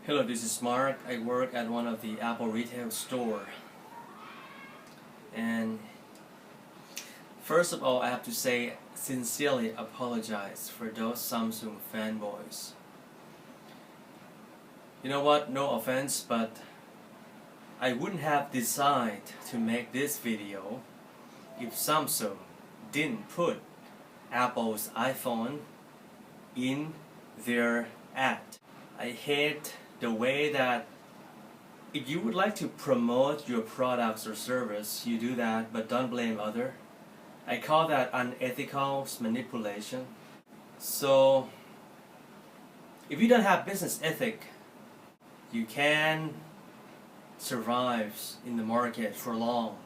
Hello, this is Mark. I work at one of the Apple retail store. And first of all, I have to say sincerely apologize for those Samsung fanboys. You know what? No offense, but I wouldn't have decided to make this video if Samsung didn't put Apple's iPhone in their ad. I hate the way that if you would like to promote your products or service, you do that, but don't blame other. I call that unethical manipulation. So if you don't have business ethic, you can survive in the market for long.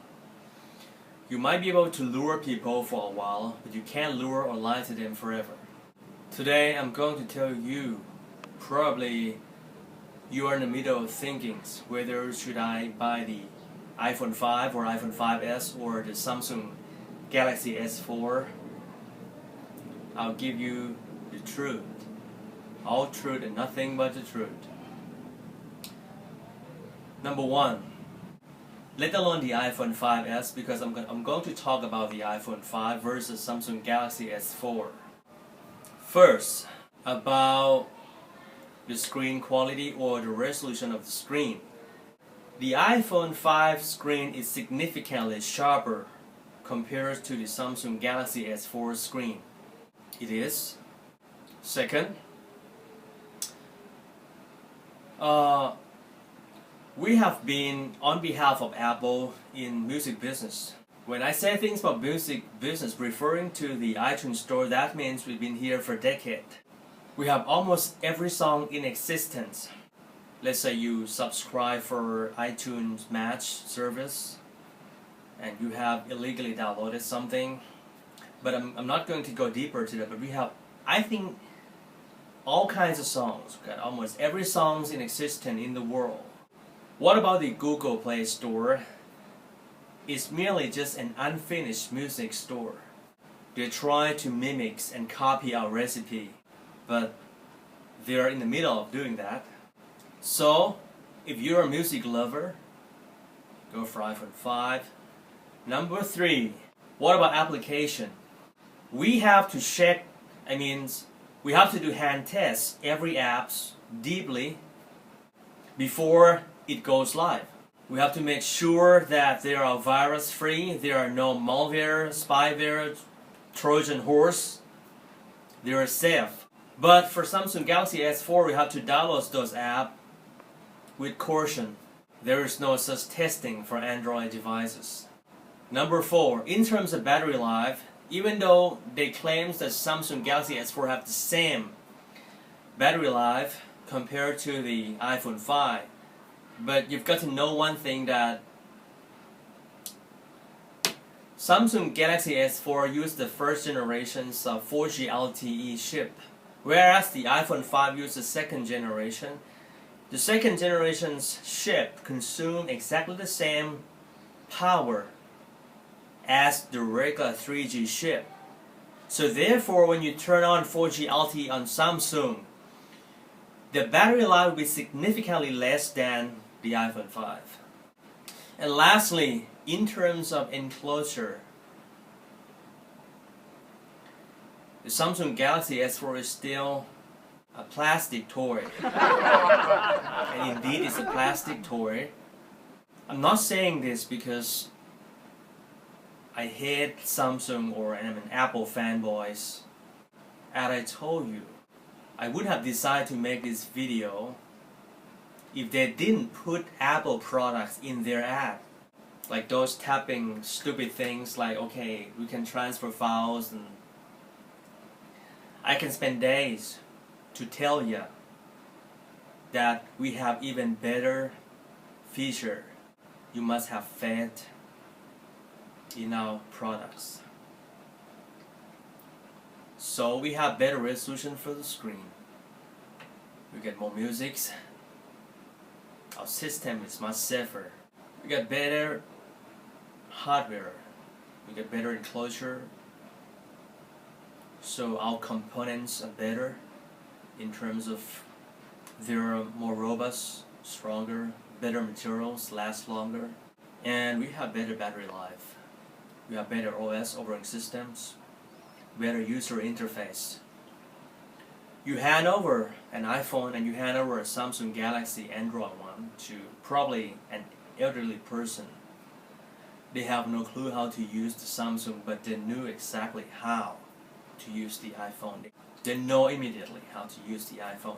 You might be able to lure people for a while, but you can't lure or lie to them forever. Today I'm going to tell you, probably you are in the middle of thinking whether should I buy the iPhone 5 or iPhone 5s or the Samsung Galaxy S4. I'll give you the truth. All truth and nothing but the truth. Number one, let alone the iPhone 5s, because I'm going to talk about the iPhone 5 versus Samsung Galaxy S4. First, about the screen quality or the resolution of the screen. The iPhone 5 screen is significantly sharper compared to the Samsung Galaxy S4 screen. It is. Second, we have been on behalf of Apple in music business. When I say things about music business referring to the iTunes store, that means we've been here for a decade. We have almost every song in existence. Let's say you subscribe for iTunes Match service and you have illegally downloaded something. But I'm not going to go deeper to that, but we have, I think, all kinds of songs. We've got almost every song in existence in the world. What about the Google Play Store? It's merely just an unfinished music store. They try to mimic and copy our recipe, but they're in the middle of doing that. So, if you're a music lover, go for iPhone 5. Number 3, what about application? We have to check, we have to do hand tests every apps deeply before it goes live. We have to make sure that they are virus free, there are no malware, spyware, Trojan horse, they are safe. But for Samsung Galaxy S4, we have to download those apps with caution. There is no such testing for Android devices. Number 4, in terms of battery life, even though they claim that Samsung Galaxy S4 have the same battery life compared to the iPhone 5, but you've got to know one thing, that Samsung Galaxy S4 used the first generations of 4G LTE chip, whereas the iPhone 5 used the second generation. The second generation's chip consumed exactly the same power as the regular 3G chip. So therefore, when you turn on 4G LTE on Samsung, the battery life will be significantly less than the iPhone 5. And lastly, in terms of enclosure, the Samsung Galaxy S4 is still a plastic toy. And indeed, it's a plastic toy. I'm not saying this because I hate Samsung or I'm an Apple fanboys. As I told you, I would have decided to make this video if they didn't put Apple products in their ad. Like those tapping stupid things like, okay, we can transfer files, and I can spend days to tell you that we have even better feature. You must have faith in our products. So we have better resolution for the screen. We get more music. Our system is much safer. We get better hardware. We get better enclosure. So our components are better in terms of They're more robust, stronger, better materials, last longer, and we have better battery life. We have better OS operating systems, better user interface. You hand over an iPhone and you hand over a Samsung Galaxy Android one to probably an elderly person. They have no clue how to use the Samsung, but they knew exactly how to use the iPhone. They know immediately how to use the iPhone.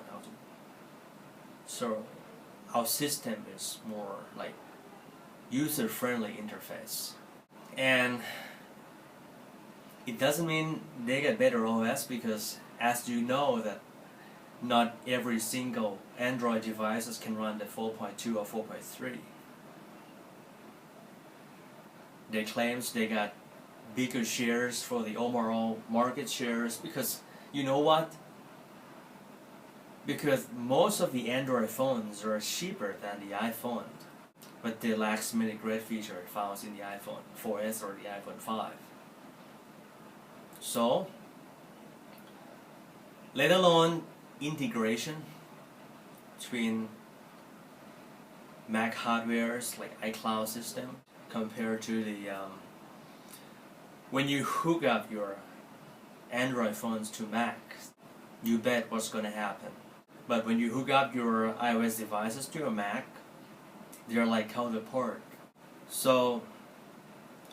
So our system is more like user-friendly interface. And it doesn't mean they get better OS, because as you know that not every single Android devices can run the 4.2 or 4.3. They claims they got bigger shares for the overall market shares, because you know what? Because most of the Android phones are cheaper than the iPhone, but they lack many great features found in the iPhone 4S or the iPhone 5. So, let alone integration between Mac hardwares like iCloud system compared to the when you hook up your Android phones to Mac, you bet what's going to happen. But when you hook up your iOS devices to your Mac, they're like counterpart. So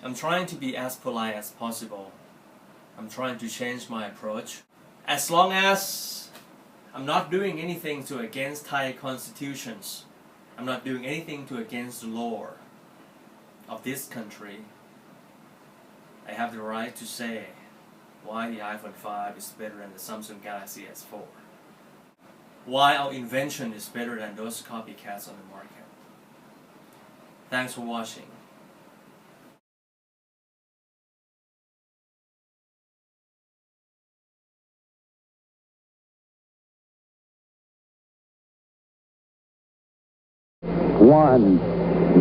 I'm trying to be as polite as possible. I'm trying to change my approach. As long as I'm not doing anything to against Thai constitutions, I'm not doing anything to against the law of this country, I have the right to say why the iPhone 5 is better than the Samsung Galaxy S4. Why our invention is better than those copycats on the market. Thanks for watching. One,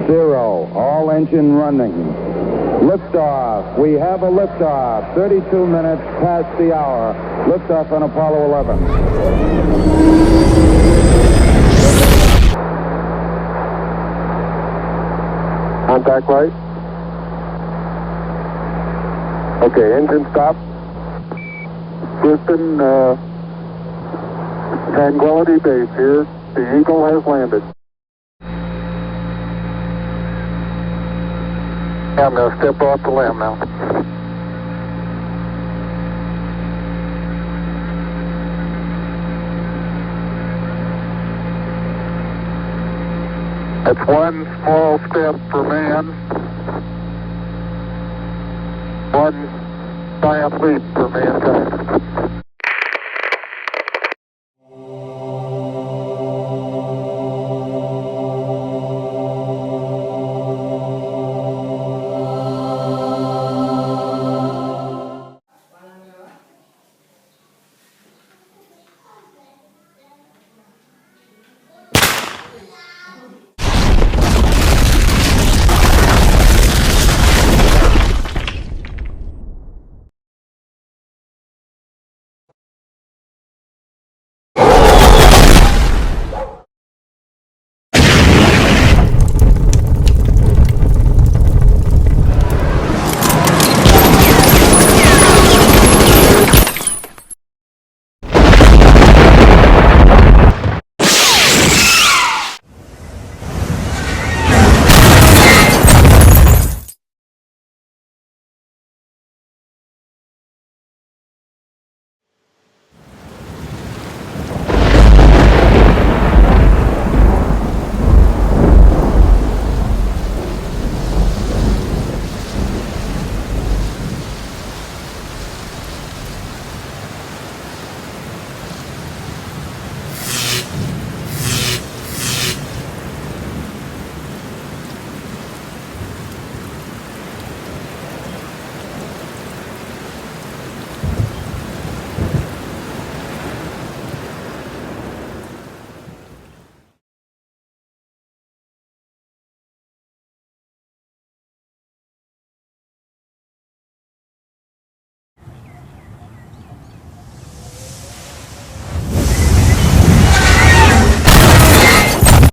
zero, all engine running. Liftoff. We have a liftoff. 32 minutes past the hour. Liftoff on Apollo 11. Contact light. Okay, engine stop. Houston, Tranquility Base here. The Eagle has landed. I'm going to step off the limb now. That's one small step for man, one giant leap for mankind.